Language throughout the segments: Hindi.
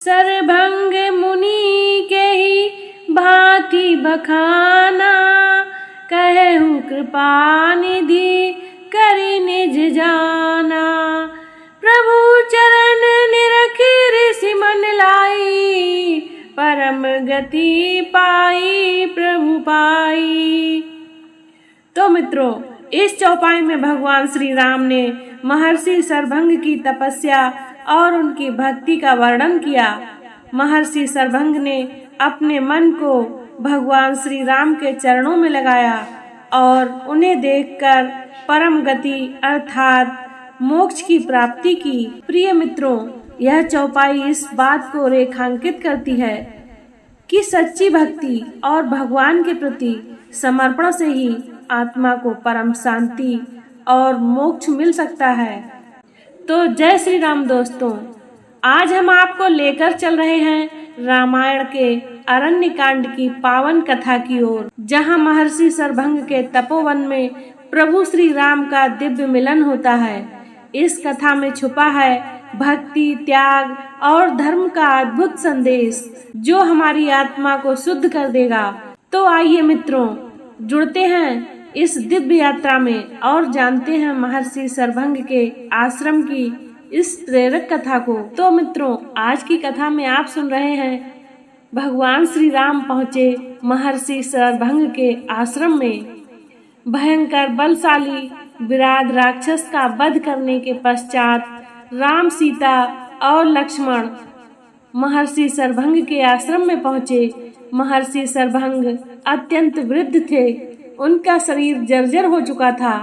सरभंग मुनि के ही भांति बखाना, कहूँ कृपा निधि करि निज जाना। प्रभु चरण निरखि ऋषि मन लाई, परम गति पाई प्रभु पाई। तो मित्रों, इस चौपाई में भगवान श्री राम ने महर्षि सरभंग की तपस्या और उनकी भक्ति का वर्णन किया। महर्षि सरभंग ने अपने मन को भगवान श्री राम के चरणों में लगाया और उन्हें देखकर परम गति अर्थात मोक्ष की प्राप्ति की। प्रिय मित्रों, यह चौपाई इस बात को रेखांकित करती है कि सच्ची भक्ति और भगवान के प्रति समर्पण से ही आत्मा को परम शांति और मोक्ष मिल सकता है। तो जय श्री राम दोस्तों, आज हम आपको लेकर चल रहे हैं रामायण के अरण्य कांड की पावन कथा की ओर, जहां महर्षि सरभंग के तपोवन में प्रभु श्री राम का दिव्य मिलन होता है। इस कथा में छुपा है भक्ति, त्याग और धर्म का अद्भुत संदेश, जो हमारी आत्मा को शुद्ध कर देगा। तो आइए मित्रों, जुड़ते हैं इस दिव्य यात्रा में और जानते हैं महर्षि सरभंग के आश्रम की इस प्रेरक कथा को। तो मित्रों, आज की कथा में आप सुन रहे हैं भगवान श्री राम पहुँचे महर्षि सरभंग के आश्रम में। भयंकर बलशाली विराट राक्षस का वध करने के पश्चात राम, सीता और लक्ष्मण महर्षि सरभंग के आश्रम में पहुँचे। महर्षि सरभंग अत्यंत वृद्ध थे, उनका शरीर जर्जर हो चुका था।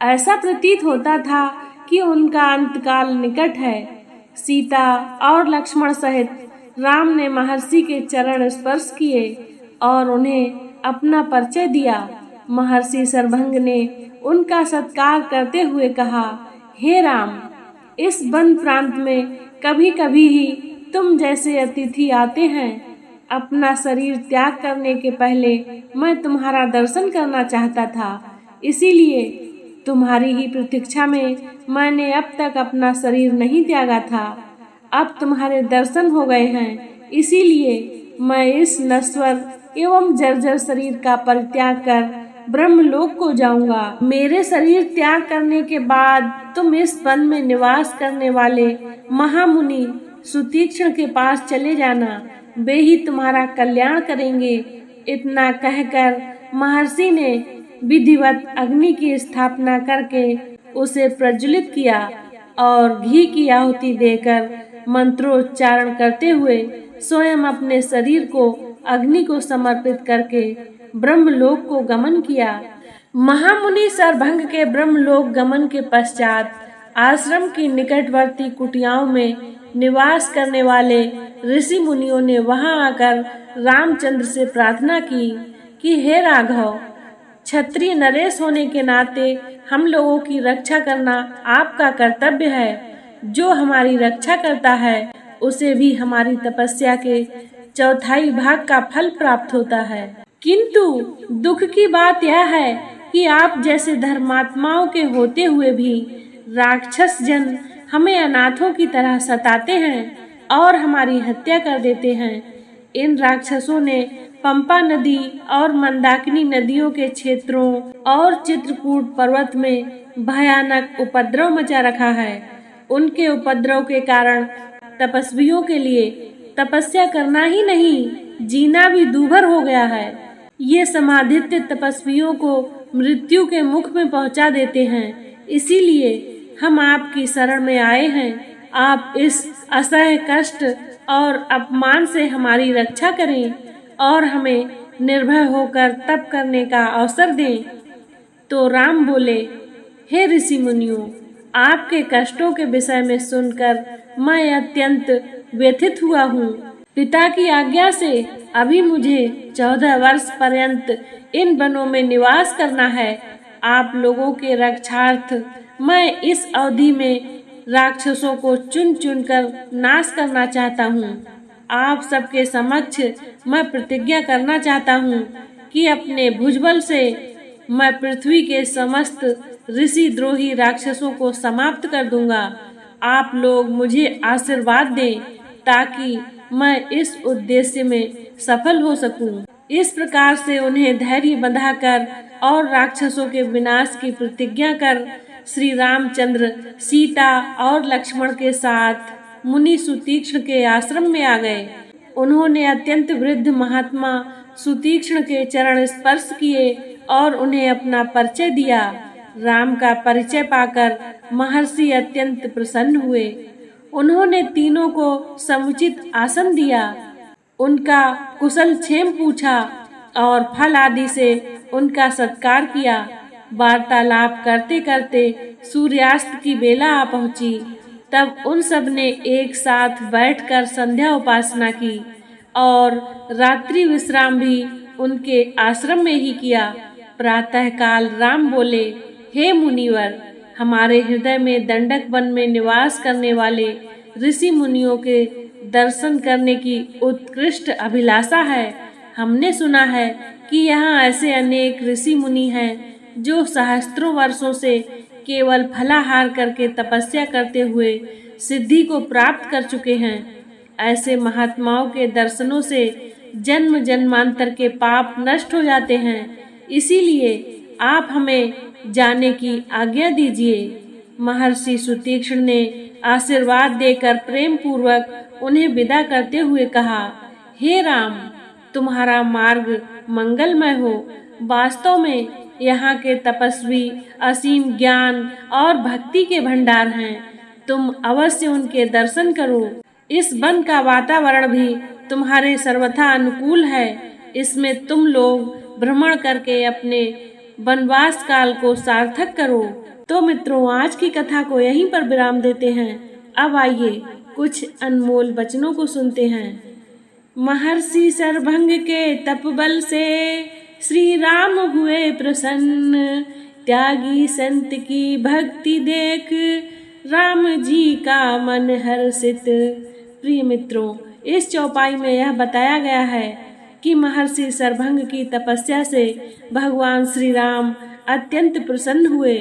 ऐसा प्रतीत होता था कि उनका अंतकाल निकट है। सीता और लक्ष्मण सहित राम ने महर्षि के चरण स्पर्श किए और उन्हें अपना परिचय दिया। महर्षि सरभंग ने उनका सत्कार करते हुए कहा, हे राम, इस वन प्रांत में कभी कभी ही तुम जैसे अतिथि आते हैं। अपना शरीर त्याग करने के पहले मैं तुम्हारा दर्शन करना चाहता था, इसीलिए तुम्हारी ही प्रतीक्षा में मैंने अब तक अपना शरीर नहीं त्यागा था। अब तुम्हारे दर्शन हो गए हैं, इसीलिए मैं इस नश्वर एवं जर्जर शरीर का परित्याग कर ब्रह्मलोक को जाऊंगा। मेरे शरीर त्याग करने के बाद तुम इस वन में निवास करने वाले महामुनि सुतीक्ष्ण के पास चले जाना, वे ही तुम्हारा कल्याण करेंगे। इतना कहकर महर्षि ने विधिवत अग्नि की स्थापना करके उसे प्रज्वलित किया और घी की आहुति देकर मंत्रोच्चारण करते हुए स्वयं अपने शरीर को अग्नि को समर्पित करके ब्रह्मलोक को गमन किया। महामुनि सरभंग के ब्रह्मलोक गमन के पश्चात आश्रम की निकटवर्ती कुटियाओं में निवास करने वाले ऋषि मुनियों ने वहां आकर रामचंद्र से प्रार्थना की कि हे राघव, क्षत्रिय नरेश होने के नाते हम लोगों की रक्षा करना आपका कर्तव्य है। जो हमारी रक्षा करता है उसे भी हमारी तपस्या के चौथाई भाग का फल प्राप्त होता है। किंतु दुख की बात यह है कि आप जैसे धर्मात्माओं के होते हुए भी राक्षस जन हमें अनाथों की तरह सताते हैं और हमारी हत्या कर देते हैं। इन राक्षसों ने पंपा नदी और मंदाकिनी नदियों के क्षेत्रों और चित्रकूट पर्वत में भयानक उपद्रव मचा रखा है। उनके उपद्रव के कारण तपस्वियों के लिए तपस्या करना ही नहीं, जीना भी दूभर हो गया है। ये समाधित तपस्वियों को मृत्यु के मुख में पहुंचा देते हैं। इसीलिए हम आपकी शरण में आए हैं। आप इस असह्य कष्ट और अपमान से हमारी रक्षा करें और हमें निर्भय होकर तप करने का अवसर दें। तो राम बोले, हे ऋषि मुनियों, आपके कष्टों के विषय में सुनकर मैं अत्यंत व्यथित हुआ हूँ। पिता की आज्ञा से अभी मुझे 14 वर्ष पर्यंत इन वनों में निवास करना है। आप लोगों के रक्षार्थ मैं इस अवधि में राक्षसों को चुन चुन कर नाश करना चाहता हूँ। आप सबके समक्ष मैं प्रतिज्ञा करना चाहता हूँ कि अपने भुजबल से मैं पृथ्वी के समस्त ऋषि द्रोही राक्षसों को समाप्त कर दूंगा। आप लोग मुझे आशीर्वाद दें ताकि मैं इस उद्देश्य में सफल हो सकूं। इस प्रकार से उन्हें धैर्य बंधाकर और राक्षसों के विनाश की प्रतिज्ञा कर श्री रामचंद्र सीता और लक्ष्मण के साथ मुनि सुतीक्ष्ण के आश्रम में आ गए। उन्होंने अत्यंत वृद्ध महात्मा सुतीक्ष्ण के चरण स्पर्श किए और उन्हें अपना परिचय दिया। राम का परिचय पाकर महर्षि अत्यंत प्रसन्न हुए। उन्होंने तीनों को समुचित आसन दिया, उनका कुशल क्षेम पूछा और फल आदि से उनका सत्कार किया। वार्तालाप करते करते सूर्यास्त की बेला आ पहुंची। तब उन सब ने एक साथ बैठकर संध्या उपासना की और रात्रि विश्राम भी उनके आश्रम में ही किया। प्रातःकाल राम बोले, हे मुनिवर, हमारे हृदय में दंडक वन में निवास करने वाले ऋषि मुनियों के दर्शन करने की उत्कृष्ट अभिलाषा है। हमने सुना है कि यहाँ ऐसे अनेक ऋषि मुनि हैं जो सहस्त्रों वर्षों से केवल फलाहार करके तपस्या करते हुए सिद्धि को प्राप्त कर चुके हैं। ऐसे महात्माओं के दर्शनों से जन्म जन्मांतर के पाप नष्ट हो जाते हैं। इसीलिए आप हमें जाने की आज्ञा दीजिए। महर्षि सुतीक्ष्ण ने आशीर्वाद देकर प्रेम पूर्वक उन्हें विदा करते हुए कहा, हे राम, तुम्हारा मार्ग मंगलमय हो। वास्तव में यहाँ के तपस्वी असीम ज्ञान और भक्ति के भंडार हैं। तुम अवश्य उनके दर्शन करो। इस वन का वातावरण भी तुम्हारे सर्वथा अनुकूल है। इसमें तुम लोग भ्रमण करके अपने वनवास काल को सार्थक करो। तो मित्रों, आज की कथा को यहीं पर विराम देते हैं। अब आइए कुछ अनमोल वचनों को सुनते हैं। महर्षि सरभंग के तपबल से श्री राम हुए प्रसन्न। त्यागी संत की भक्ति देख राम जी का मन हर्षित। प्रिय मित्रों, इस चौपाई में यह बताया गया है कि महर्षि सरभंग की तपस्या से भगवान श्री राम अत्यंत प्रसन्न हुए।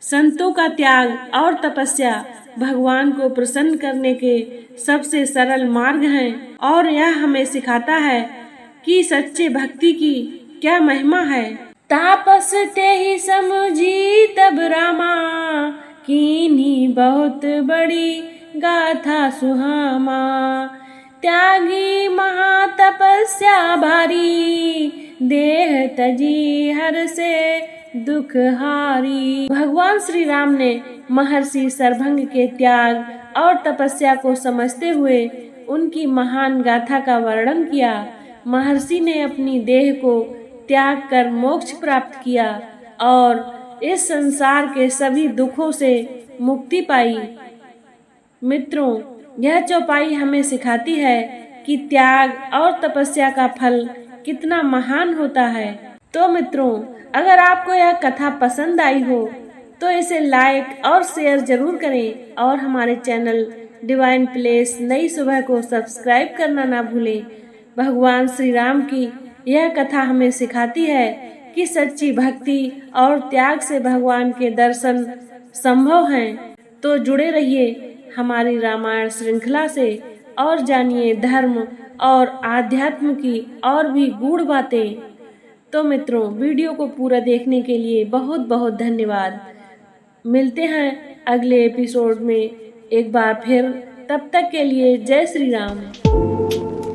संतों का त्याग और तपस्या भगवान को प्रसन्न करने के सबसे सरल मार्ग हैं और यह हमें सिखाता है कि सच्चे भक्ति की क्या महिमा है। तापस ते ही समझी तब रामा, कीनी बहुत बड़ी गाथा सुहामा। त्यागी महातपस्या भारी, देह तजी हर से दुख हारी। भगवान श्री राम ने महर्षि सरभंग के त्याग और तपस्या को समझते हुए उनकी महान गाथा का वर्णन किया। महर्षि ने अपनी देह को त्याग कर मोक्ष प्राप्त किया और इस संसार के सभी दुखों से मुक्ति पाई। मित्रों, यह चौपाई हमें सिखाती है कि त्याग और तपस्या का फल कितना महान होता है। तो मित्रों, अगर आपको यह कथा पसंद आई हो तो इसे लाइक और शेयर जरूर करें और हमारे चैनल डिवाइन प्लेस नई सुबह को सब्सक्राइब करना ना भूलें। भगवान श्री राम की यह कथा हमें सिखाती है कि सच्ची भक्ति और त्याग से भगवान के दर्शन संभव हैं। तो जुड़े रहिए हमारी रामायण श्रृंखला से और जानिए धर्म और आध्यात्म की और भी गूढ़ बातें। तो मित्रों, वीडियो को पूरा देखने के लिए बहुत बहुत धन्यवाद। मिलते हैं अगले एपिसोड में एक बार फिर। तब तक के लिए जय श्री राम।